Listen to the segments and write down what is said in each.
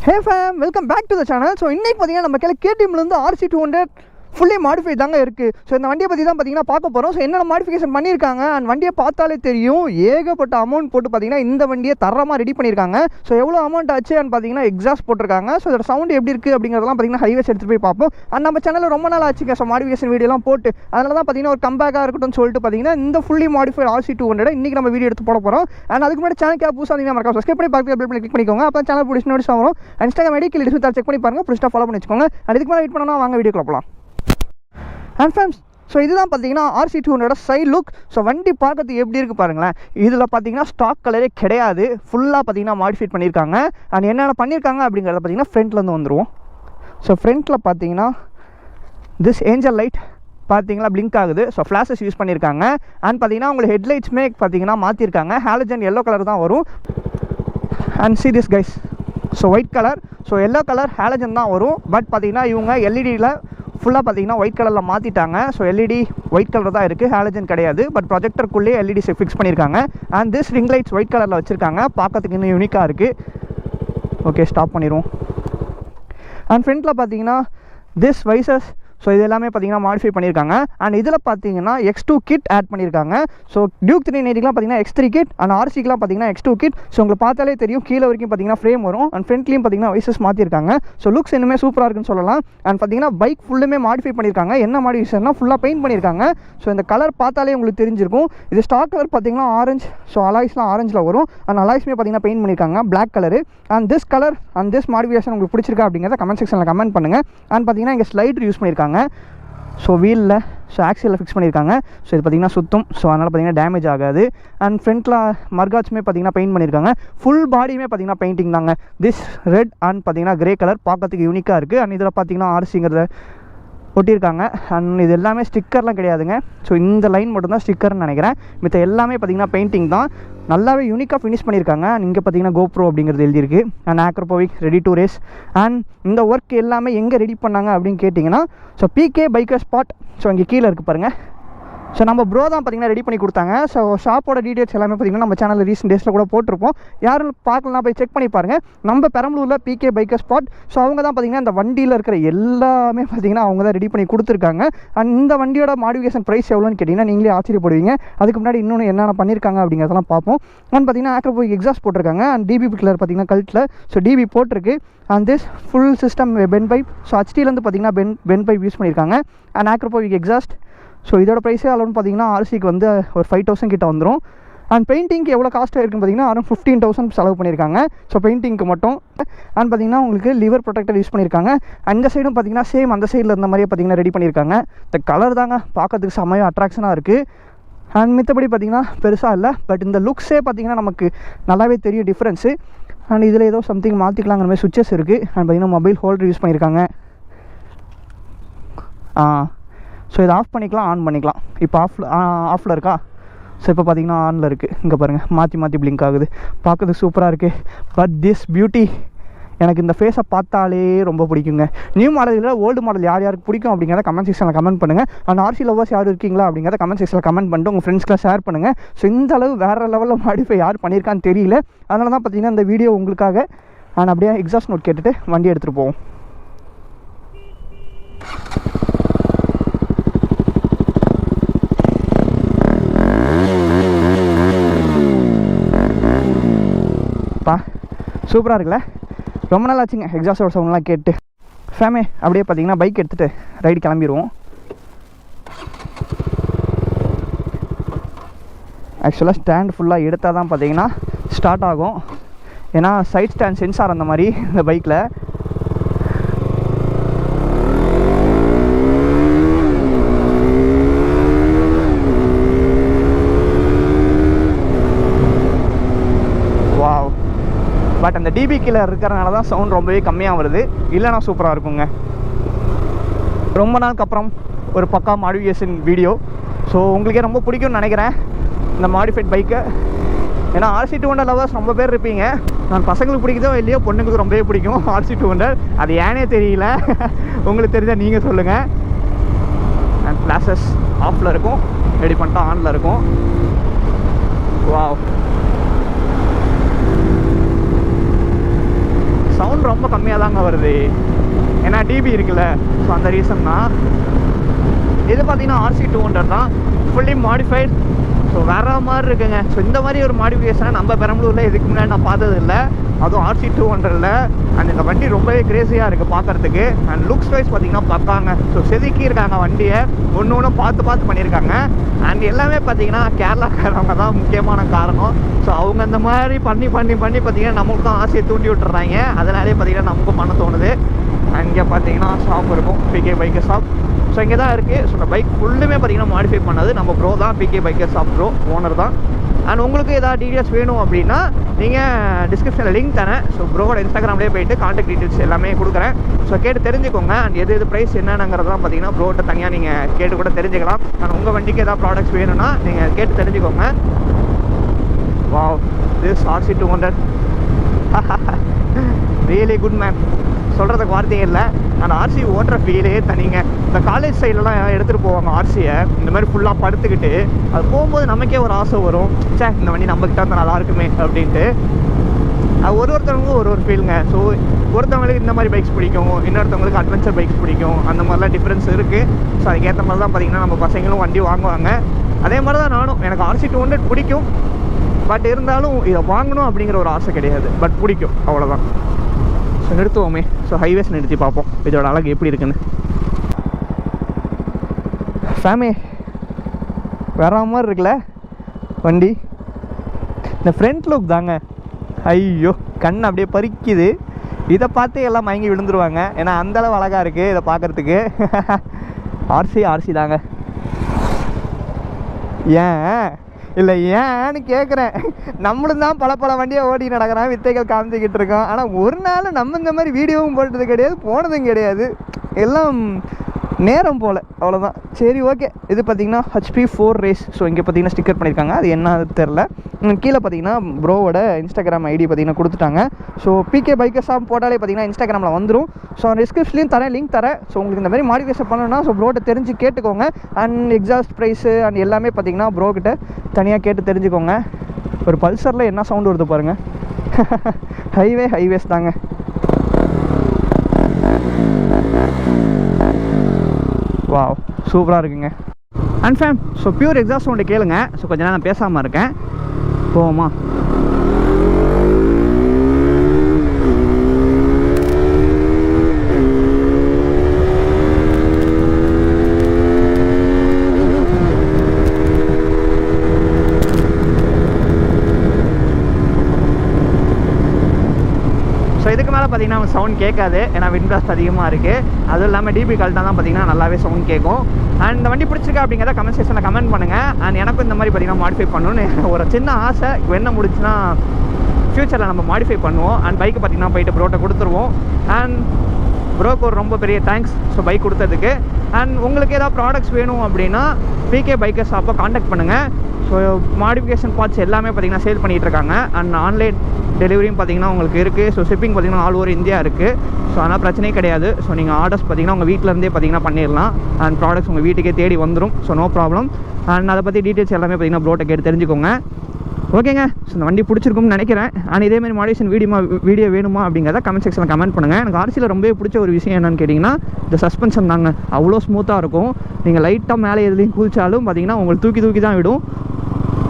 Hey fam, welcome back to the channel. So இன்னைக்கு பாத்தீங்கன்னா நம்ம கையில KTM ல இருந்து RC200 ஃபுல்லி மாடிஃபை தாங்க இருக்குது. ஸோ இந்த வண்டியை பற்றி தான் பார்த்தீங்கன்னா பார்க்க போகிறோம். ஸோ என்னென்ன மாடிஃபிகேஷன் பண்ணியிருக்காங்க அண்ட் வண்டியை பார்த்தாலே தெரியும். ஏகப்பட்ட அமௌண்ட் போட்டு பார்த்தீங்கன்னா இந்த வண்டியை தரமாக ரெடி பண்ணியிருக்காங்க. ஸோ எவ்வளோ அமௌண்ட் ஆச்சு அண்ட் பார்த்தீங்கன்னா எக்ஸாஸ்ட் போட்டிருக்காங்க. ஸோ இதோட சவுண்ட் எப்படி இருக்குது அப்படிங்கிறதெல்லாம் பார்த்தீங்கன்னா ஹைவேஸ் எடுத்துகிட்டு போய் பார்ப்போம். அண்ட் நம்ம சேனலில் ரொம்ப நாள் ஆச்சுங்க ஸோ மாடிஃபிகேஷன் வீடியோலாம் போட்டு, அதனால தான் பார்த்தீங்கன்னா ஒரு கம்பேக்காக இருக்கட்டும்னு சொல்லிட்டு பார்த்தீங்கன்னா இந்த ஃபுல்லி மாடிஃபைட் RC200 இன்றைக்கி நம்ம வீடியோ எடுத்து போட போகிறோம். அண்ட் அதுக்கு முன்னாடி சேனல் புதுசாக இருந்தீங்கன்னா மறக்காம சப்ஸ்கிரைப் பண்ணி பார்த்து பெல் பண்ணி கிளிக் பண்ணிக்கோங்க. அப்போ சேனல் பிடிச்சி நோட்டிஸ் வரும். இன்ஸ்டாகிராம் ஐடி கீழே டிஸ்கிரிப்ஷனில் செக் பண்ணி பாருங்கள், பிடிச்சா ஃபாலோ பண்ணி வச்சுக்கோங்க. அண்ட் இதுக்கு மேலே வெயிட் பண்ணணும், வாங்க வீடியோக்குள்ள போகலாம். அண்ட் ஃப்ரெண்ட்ஸ், ஸோ இதுதான் பார்த்தீங்கன்னா RC200 சைட் லுக். ஸோ வண்டி பார்க்கறதுக்கு எப்படி இருக்குது பாருங்களேன். இதில் பார்த்தீங்கன்னா ஸ்டாக் கலரே கிடையாது, ஃபுல்லாக பார்த்தீங்கன்னா மாடிஃபைட் பண்ணியிருக்காங்க. அண்ட் என்னென்ன பண்ணியிருக்காங்க அப்படிங்கிறத பார்த்தீங்கன்னா ஃப்ரண்ட்லேருந்து வந்துடுவோம். ஸோ ஃப்ரண்ட்டில் பார்த்தீங்கன்னா திஸ் ஏஞ்சல் லைட் பார்த்தீங்கன்னா பிளிங்க் ஆகுது. ஸோ ஃப்ளாஷஸ் யூஸ் பண்ணியிருக்காங்க. அண்ட் பார்த்தீங்கன்னா உங்களுக்கு ஹெட்லைட்ஸுமே பார்த்தீங்கன்னா மாற்றிருக்காங்க. ஹாலஜன் எல்லோ கலர் தான் வரும். And see this guys, so white colour, so yellow colour halogen தான் வரும். பட் பார்த்தீங்கன்னா இவங்க எல்இடியில் ஃபுல்லாக பார்த்தீங்கன்னா ஒயிட் கலரில் மாற்றிட்டாங்க. ஸோ எல்இடி ஒயிட் கலர் தான் இருக்குது, ஹாலஜன் கிடையாது. பட் ப்ரொஜெக்டருக்குள்ளே எல்இடி ஃபிக்ஸ் பண்ணியிருக்காங்க. And this ring lights white கலரில் வச்சுருக்காங்க, பார்க்கறதுக்கு இன்னும் யூனிக்காக இருக்குது. ஓகே, ஸ்டாப் பண்ணிடுவோம். அண்ட் ஃப்ரண்ட்டில் பார்த்தீங்கன்னா திஸ் வைசஸ், ஸோ இது எல்லாமே பார்த்தீங்கன்னா மாடிஃபை பண்ணியிருக்காங்க. அண்ட் இதில் பார்த்தீங்கன்னா X2 கிட் ஆட் பண்ணியிருக்காங்க. ஸோ டியூக் 390லாம் பார்த்தீங்கன்னா X3 கிட் அண்ட் RCக்கெலாம் பார்த்தீங்கன்னா X2 கிட். ஸோ உங்களுக்கு பார்த்தாலே தெரியும், கீழே வரைக்கும் பார்த்தீங்கன்னா ஃப்ரேம் வரும். அண்ட் ஃப்ரண்ட்லேயும் பார்த்தீங்கன்னா வைசஸ் மாற்றிருக்காங்க. ஸோ லுக்ஸ் இன்னுமே சூப்பராக இருக்குன்னு சொல்லலாம். அண்ட் பார்த்தீங்கன்னா பைக் ஃபுல்லுமே மாடிஃபை பண்ணியிருக்காங்க. என்ன மாடிஃபிகேஷன்னா ஃபுல்லாக பெயிண்ட் பண்ணியிருக்காங்க. ஸோ இந்த கலர் பார்த்தாலே உங்களுக்கு தெரிஞ்சிருக்கும். இது ஸ்டாக் கலர் பார்த்தீங்கன்னா ஆரஞ்சு. ஸோ அலாய்ஸ்லாம் ஆரஞ்சில் வரும். அண்ட் அலாய்ஸ்மே பார்த்தீங்கன்னா பெயிண்ட் பண்ணியிருக்காங்க black colour. And this colour and this modification உங்களுக்கு பிடிச்சிருக்கா அப்படிங்கிறத கமெண்ட் செக்ஷனில் கமெண்ட் பண்ணுங்கள். அண்ட் பார்த்தீங்கன்னா இங்கே ஸ்லைடர் யூஸ் பண்ணியிருக்காங்க. ஸோ வீலில் ஸோ ஆக்சிலில் ஃபிக்ஸ் பண்ணியிருக்காங்க. ஸோ இது பார்த்திங்கன்னா சுத்தம். ஸோ அதனால் பார்த்திங்கன்னா டேமேஜ் ஆகாது. அண்ட் ஃப்ரண்ட்டில் மர்காட்ஸுமே பார்த்திங்கன்னா பெயிண்ட் பண்ணியிருக்காங்க. ஃபுல் பாடியுமே பார்த்திங்கன்னா பெயிண்டிங் தாங்க. திஸ் ரெட் அண்ட் பார்த்திங்கன்னா கிரே கலர் பார்க்கறதுக்கு யூனிக்காக இருக்குது. அண்ட் இதில் பார்த்திங்கன்னா RCங்கிறத ஒட்டியிருக்காங்க. அண்ட் இது எல்லாமே ஸ்டிக்கர்லாம் கிடையாதுங்க. ஸோ இந்த லைன் மட்டும்தான் ஸ்டிக்கர்னு நினைக்கிறேன். மித்த எல்லாமே பார்த்திங்கன்னா பெயிண்டிங் தான். நல்லாவே யூனிக்காக ஃபினிஷ் பண்ணியிருக்காங்க. அண்ட் இங்கே பார்த்தீங்கன்னா GoPro அப்படிங்கிறது எழுதியிருக்கு. And Akrapovic ready to race. And இந்த ஒர்க் எல்லாமே எங்கே ரெடி பண்ணாங்க அப்படின்னு கேட்டிங்கன்னா, so PK biker spot. So இங்கே கீழே இருக்குது பாருங்கள். ஸோ நம்ம ப்ரோ தான் பார்த்திங்கன்னா ரெடி பண்ணி கொடுத்தாங்க. ஸோ ஷாப்போட டீட்டெயில்ஸ் எல்லாமே பார்த்திங்கன்னா நம்ம சேனலில் ரீசெண்ட் டேஸில் கூட போட்டிருப்போம். யாரும் பார்க்கலாம், போய் செக் பண்ணி பாருங்கள். நம்ம பெரம்பலூரில் PK பைக்கர் ஸ்பாட். ஸோ அவங்க தான் பார்த்திங்கன்னா இந்த வண்டியில் இருக்கிற எல்லாமே பார்த்திங்கன்னா அவங்க தான் ரெடி பண்ணி கொடுத்துருக்காங்க. அண்ட் இந்த வண்டியோட மாடிஃபிகேஷன் ப்ரைஸ் எவ்வளோன்னு கேட்டிங்கன்னா நீங்களே ஆச்சரியப்படுவீங்க. அதுக்கு முன்னாடி இன்னொன்று என்னென்ன பண்ணியிருக்காங்க அப்படிங்கிறதெல்லாம் பார்ப்போம். அண்ட் பார்த்திங்கன்னா ஆக்ரோபோவிக் எக்ஸாஸ்ட் போட்டிருக்காங்க. அண்ட் DB கலர் பார்த்திங்கன்னா கல்ட்டில் ஸோ DB போட்டிருக்கு. And this full system bend pipe. So HTலேருந்து பார்த்திங்கன்னா பென் பைப் யூஸ் பண்ணியிருக்காங்க. And Akrapovic exhaust. ஸோ இதோட ப்ரைஸே அளவுன்னு பார்த்தீங்கன்னா RCக்கு வந்து ஒரு 5000 கிட்ட வந்துடும். அண்ட் பெயிண்டிங்க்கு எவ்வளோ காஸ்ட் ஆயிருக்குன்னு பார்த்தீங்கன்னா அரௌண்ட் 15,000 செலவு பண்ணியிருக்காங்க. ஸோ பெயிண்டிங்க்கு மட்டும். அண்ட் பார்த்தீங்கன்னா உங்களுக்கு லிவர் ப்ரொடெக்டர் யூஸ் பண்ணியிருக்காங்க. அந்த சைடும் பார்த்தீங்கன்னா சேம் அந்த சைடில் இருந்த மாதிரியே பார்த்தீங்கன்னா ரெடி பண்ணியிருக்காங்க. இந்த கலர் தாங்க பார்க்கறதுக்கு செம்மையாக அட்ராக்ஷனாக இருக்குது. அண்ட் மித்தபடி பார்த்தீங்கன்னா பெருசாக இல்லை. பட் இந்த லுக்ஸே பார்த்தீங்கன்னா நமக்கு நல்லாவே தெரியும் டிஃப்ரென்ஸு. அண்ட் இதில் ஏதோ சம்திங் மாற்றிக்கலாங்கிற மாதிரி சுவிச்சஸ் இருக்குது. அண்ட் பார்த்தீங்கன்னா மொபைல் ஹோல்டர் யூஸ் பண்ணியிருக்காங்க. ஸோ இதை ஆஃப் பண்ணிக்கலாம், ஆன் பண்ணிக்கலாம். இப்போ ஆஃபில் இருக்கா? ஸோ இப்போ பார்த்தீங்கன்னா ஆனில் இருக்குது. இங்கே பாருங்கள், மாற்றி மாற்றி பிளிங்க் ஆகுது. பார்க்கறதுக்கு சூப்பராக இருக்குது. பட் திஸ் பியூட்டி, எனக்கு இந்த ஃபேஸை பார்த்தாலே ரொம்ப பிடிக்குங்க. நியூ மாடலில் ஓல்டு மாடல் யார் யாருக்கு பிடிக்கும் அப்படிங்கிறத கமெண்ட் செக்ஷனில் கமெண்ட் பண்ணுங்கள். அண்ட் RC லவர்ஸ் யார் இருக்கீங்களா அப்படிங்கிறத கமெண்ட் செக்ஷனில் கமெண்ட் பண்ணிட்டு உங்கள் ஃப்ரெண்ட்ஸ்க்குலாம் ஷேர் பண்ணுங்கள். ஸோ இந்த அளவு வேறு லெவலில் மாடிஃபை யார் பண்ணியிருக்கான்னு தெரியல. அதனால தான் பார்த்தீங்கன்னா இந்த வீடியோ உங்களுக்காக. நான் அப்படியே எக்ஸாஸ்ட் நோட் கேட்டுட்டு வண்டி எடுத்துகிட்டு போவோம். சூப்பராக இருக்குல்ல? ரொம்ப நாள் ஆச்சுங்க எக்ஸாஸ்டோட சவுண்ட்லாம் கேட்டு. ஃபேமே அப்படியே பார்த்தீங்கன்னா பைக் எடுத்துகிட்டு ரைடு கிளம்பிடுவோம். ஆக்சுவலாக ஸ்டாண்ட் ஃபுல்லாக எடுத்தால் தான் பார்த்தீங்கன்னா ஸ்டார்ட் ஆகும். ஏன்னா சைட் ஸ்டாண்ட் சென்சார் அந்த மாதிரி இந்த பைக்கில். பட் அந்த DB கீழே இருக்கிறனால தான் சவுண்ட் ரொம்பவே கம்மியாக வருது. இல்லைனா சூப்பராக இருக்குங்க. ரொம்ப நாளுக்கு அப்புறம் ஒரு பக்கா மாடிஃபிகேஷன் வீடியோ. ஸோ உங்களுக்கே ரொம்ப பிடிக்கும்னு நினைக்கிறேன் இந்த மாடிஃபைட் பைக்கை. ஏன்னா RC200 லவர்ஸ் ரொம்ப பேர் இருப்பீங்க. நான் பசங்களுக்கு பிடிக்குதோ இல்லையோ, பொண்ணுங்களுக்கு ரொம்பவே பிடிக்கும் RC200. அது ஏனே தெரியல. உங்களுக்கு தெரிஞ்சால் நீங்கள் சொல்லுங்கள். அண்ட் ஃப்ளாஷஸ் ஆஃபில் இருக்கும், ரெடி பண்ணிட்டா ஆனில் இருக்கும். வாவ், சவுண்ட் ரொம்ப கம்மியாக தாங்க வருது, ஏன்னா டிபி இருக்குல்ல. ஸோ அந்த ரீசன் தான். இது பார்த்தீங்கன்னா RC200 தான், ஃபுல்லி மாடிஃபைட். ஸோ வேறு மாதிரி இருக்குங்க. ஸோ இந்த மாதிரி ஒரு மாடிஃபிகேஷனை நம்ம பெரம்பலூரில் இதுக்கு முன்னாடி நான் பார்த்தது இல்லை, அதுவும் RC200ல். அண்ட் இந்த வண்டி ரொம்பவே கிரேஸியாக இருக்குது பார்க்குறதுக்கு. அண்ட் லுக்ஸ் வைஸ் பார்த்தீங்கன்னா பக்காங்க. ஸோ செதுக்கி இருக்காங்க வண்டியை, ஒன்று ஒன்று பார்த்து பண்ணியிருக்காங்க. அண்ட் எல்லாமே பார்த்தீங்கன்னா கேரளாக்காரவங்க தான் முக்கியமான காரணம். ஸோ அவங்க இந்த மாதிரி பண்ணி பார்த்தீங்கன்னா நமக்கு தான் ஆசையை தூண்டி விட்டுறாங்க. அதனாலே பார்த்தீங்கன்னா நமக்கும் பண்ண தோணுது. அங்கே பார்த்தீங்கன்னா ஷாப் இருக்கும், PK பைக்கர் ஷாப். ஸோ இங்கே தான் இருக்குது. ஸோ இந்த பைக் ஃபுல்லுமே பார்த்தீங்கன்னா மாடிஃபை பண்ணது நம்ம ப்ரோ தான், PK biker shop bro, owner தான். அண்ட் உங்களுக்கு ஏதாவது டீட்டெயில்ஸ் வேணும் அப்படின்னா நீங்கள் டிஸ்கிரிப்ஷனில் லிங்க் தரேன். ஸோ ப்ரோவோட இன்ஸ்டாகிராம்லேயே போய்ட்டு கான்டாக்ட் டீட்டெயில்ஸ் எல்லாமே கொடுக்குறேன். ஸோ கேட்டு தெரிஞ்சுக்கோங்க. அண்ட் எது ப்ரைஸ் என்னங்கிறதெல்லாம் பார்த்தீங்கன்னா ப்ரோட்ட தனியாக நீங்கள் கேட்டு கூட தெரிஞ்சுக்கலாம். அண்ட் உங்கள் வண்டிக்கு ஏதாவது ப்ராடக்ட்ஸ் வேணும்னா நீங்கள் கேட்டு தெரிஞ்சுக்கோங்க. Wow, this RC200 really good man, சொல்கிறதுக்கு வார்த்தையே இல்லை. அந்த RC ஓட்டுற ஃபீலே தனிங்க. இந்த காலேஜ் சைட்லலாம் எடுத்துகிட்டு போவாங்க RC-யை, இந்த மாதிரி ஃபுல்லாக படுத்துக்கிட்டு. அது போகும்போது நமக்கே ஒரு ஆசை வரும், சே இந்த வண்டி நம்மக்கிட்ட இருந்தால் நல்லா இருக்குமே அப்படின்ட்டு. அது ஒருத்தவங்களுக்கும் ஒரு ஃபீலுங்க. ஸோ ஒருத்தவங்களுக்கு இந்த மாதிரி பைக்ஸ் பிடிக்கும், இன்னொருத்தவங்களுக்கு அட்வென்ச்சர் பைக்ஸ் பிடிக்கும். அந்த மாதிரிலாம் டிஃப்ரென்ஸ் இருக்குது. ஸோ அதுக்கேற்ற மாதிரி தான் பார்த்திங்கன்னா நம்ம பசங்களும் வண்டி வாங்குவாங்க. அதே மாதிரி தான் நானும், எனக்கு RC200 பிடிக்கும். பட் இருந்தாலும் இதை வாங்கணும் அப்படிங்கிற ஒரு ஆசை கிடையாது, பட் பிடிக்கும், அவ்வளோதான். ஸோ நிறுத்துவோமே. ஸோ ஹைவேஸ் நிறுத்தி பார்ப்போம் இதோட அழகு எப்படி இருக்குன்னு. ஃபேமே வேற மாதிரி இருக்குல்ல வண்டி. இந்த ஃப்ரண்ட் லுக் தாங்க, ஐயோ கண் அப்படியே பறிக்குது. இதை பார்த்து எல்லாம் மயங்கி விழுந்துருவாங்க, ஏன்னா அந்தளவு அழகாக இருக்குது இதை பார்க்குறதுக்கு. RC தாங்க. ஏன் இல்லை ஏன்னு கேட்குறேன். நம்மளும் தான் பல வண்டியை ஓடி நடக்கிறோம், வித்தைகள் காமிச்சிக்கிட்டு இருக்கோம். ஆனால் ஒரு நாள் நம்ம இந்த மாதிரி வீடியோவும் போட்டது கிடையாது, போனதும் கிடையாது. எல்லாம் நேரம் போல், அவ்வளோதான். சரி ஓகே. இது பார்த்திங்கன்னா HP4 ரேஸ். ஸோ இங்கே பார்த்தீங்கன்னா ஸ்டிக்கர் பண்ணியிருக்காங்க, அது என்ன தெரில. கீழே பார்த்தீங்கன்னா ப்ரோவோட இன்ஸ்டாகிராம் ஐடி பார்த்தீங்கன்னா கொடுத்துட்டாங்க. ஸோ PK பைக்கர் ஷாப் போட்டாலே பார்த்தீங்கன்னா இன்ஸ்டாகிராமில் வந்துடும். ஸோ டிஸ்கிரிப்ஷன்லையும் தரேன், லிங்க் தரேன். ஸோ உங்களுக்கு இந்த மாதிரி மாடிஃபிகேஷன் பண்ணணும்னா ஸோ ப்ரோட்ட தெரிஞ்சு கேட்டுக்கோங்க. அண்ட் எக்ஸாஸ்ட் ப்ரைஸு அண்ட் எல்லாமே பார்த்தீங்கன்னா ப்ரோக்கிட்ட தனியாக கேட்டு தெரிஞ்சுக்கோங்க. ஒரு பல்சரில் என்ன சவுண்டு வருது பாருங்கள். ஹைவேஸ் தாங்க. வாவ், சூப்பராக இருக்குங்க. And fam, so pure exhaust sound கேளுங்க. ஸோ கொஞ்ச நேரம் நான் பேசாமல் இருக்கேன், போவோமா? ஸோ இதுக்கு மேலே பார்த்தீங்கன்னா சவுண்ட் கேட்காது, ஏன்னா விண்ட்பிளாஸ்ட் அதிகமாக இருக்குது. அதுவும் இல்லாமல் டிபி கல்ட்டாக தான் பார்த்தீங்கன்னா நல்லாவே சவுண்ட் கேட்கும். அண்ட் இந்த வண்டி பிடிச்சிருக்கா அப்படிங்கிறத கமெண்ட் செக்ஷனில் கமெண்ட் பண்ணுங்கள். அண்ட் எனக்கும் இந்த மாதிரி பார்த்தீங்கன்னா மாடிஃபை பண்ணணும்னு ஒரு சின்ன ஆசை. என்ன முடிச்சுன்னா ஃப்யூச்சரில் நம்ம மாடிஃபை பண்ணுவோம். அண்ட் பைக்கு பார்த்தீங்கன்னா போயிட்டு ப்ரோட்டை கொடுத்துருவோம். அண்ட் ப்ரோக்கு ஒரு ரொம்ப பெரிய தேங்க்ஸ் ஸோ பைக் கொடுத்ததுக்கு. அண்ட் உங்களுக்கு ஏதாவது ப்ராடக்ட்ஸ் வேணும் அப்படின்னா PK பைக்கர் ஷாப்பை காண்டாக்ட் பண்ணுங்கள். ஸோ மாடிஃபிகேஷன் பார்ட்ஸ் எல்லாமே பார்த்தீங்கன்னா சேல் பண்ணிகிட்டு இருக்காங்க. அண்ட் ஆன்லைன் டெலிவரியும் பார்த்தீங்கன்னா உங்களுக்கு இருக்குது. ஸோ ஷிப்பிங் பார்த்தீங்கன்னா ஆல் ஓவர் இந்தியா இருக்குது. ஸோ அதனால் பிரச்சனையே கிடையாது. ஸோ நீங்கள் ஆர்டர்ஸ் பார்த்தீங்கன்னா உங்கள் வீட்டிலேருந்தே பார்த்தீங்கன்னா பண்ணிடலாம். அண்ட் ப்ராடக்ட்ஸ் உங்கள் வீட்டுக்கே தேடி வந்துடும். So no problem. அண்ட் அதை பற்றி டீட்டெயில்ஸ் எல்லாமே பார்த்தீங்கன்னா ப்ரோட்டை கேட்டு தெரிஞ்சுக்கோங்க. ஓகேங்க. ஸோ இந்த வண்டி பிடிச்சிருக்கும்னு நினைக்கிறேன். அண்ட் இதேமாதிரி மாடிஃபிகேஷன் வீடியோ வேணுமா அப்படிங்கிறத கமெண்ட் செக்ஷனில் கமெண்ட் பண்ணுங்கள். எனக்கு RC-ல ரொம்பவே பிடிச்ச ஒரு விஷயம் என்னென்னு கேட்டிங்கன்னா இந்த சஸ்பென்ஷன் தாங்க. அவ்வளோ ஸ்மூத்தாக இருக்கும். நீங்கள் லைட்டாக மேலே எதுலையும் குதிச்சாலும் பார்த்தீங்கன்னா உங்களுக்கு தூக்கி தான் விடும்.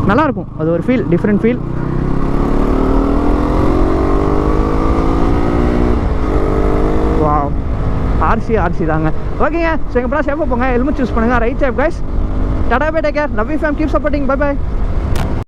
நல்லாயிருக்கும். அது ஒரு feel, different feel. Wow, RC தாங்க. ஓகேங்க. ஸோ எங்கள் சேஃபாக போங்க, ஹெல்மெட் சூஸ் பண்ணுங்கள். Ride safe guys. Tata bye, take care, love you fam, keep supporting, bye by.